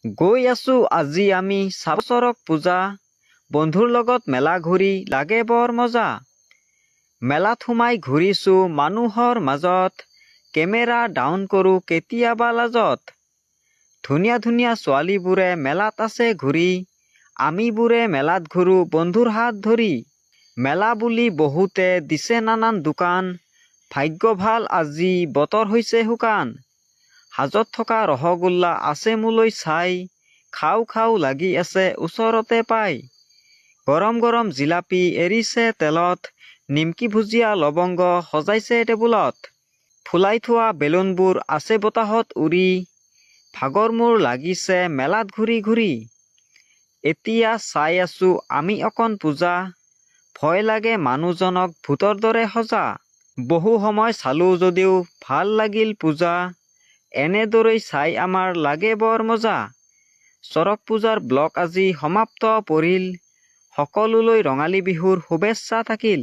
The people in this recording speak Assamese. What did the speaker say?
গৈ আছো আজি আমি চাব চৰক পূজা, বন্ধুৰ লগত মেলা ঘূৰি লাগে বৰ মজা। মেলাত সোমাই ঘূৰিছো মানুহৰ মাজত, কেমেৰা ডাউন কৰো কেতিয়াবা লাজত। ধুনীয়া ধুনীয়া ছোৱালীবোৰে মেলাত আছে ঘূৰি, আমিবোৰে মেলাত ঘূৰো বন্ধুৰ হাত ধৰি। মেলা বুলি বহুতে দিছে নানান দোকান, ভাগ্য ভাল আজি বতৰ হৈছে শুকান। হাজত থকা ৰসগোল্লা আছে মোলৈ চাই, খাও খাও লাগি আছে ওচৰতে পাই। গৰম গৰম জিলাপি এৰিছে তেলত, নিমকি ভুজিয়া লৱংগ সজাইছে টেবুলত। ফুলাই থোৱা বেলুনবোৰ আছে বতাহত উৰি, ভাগৰ মোৰ লাগিছে মেলাত ঘূৰি ঘূৰি। এতিয়া চাই আছো আমি অকণ পূজা, ভয় লাগে মানুহজনক ভূতৰ দৰে সজা। বহু সময় চালো যদিও ভাল লাগিল পূজা, এনেদৰেই চাই আমাৰ লাগে বৰ মজা। চৰক পূজাৰ ব্লগ আজি সমাপ্ত পৰিল, সকলোলৈ ৰঙালী বিহুৰ শুভেচ্ছা থাকিল।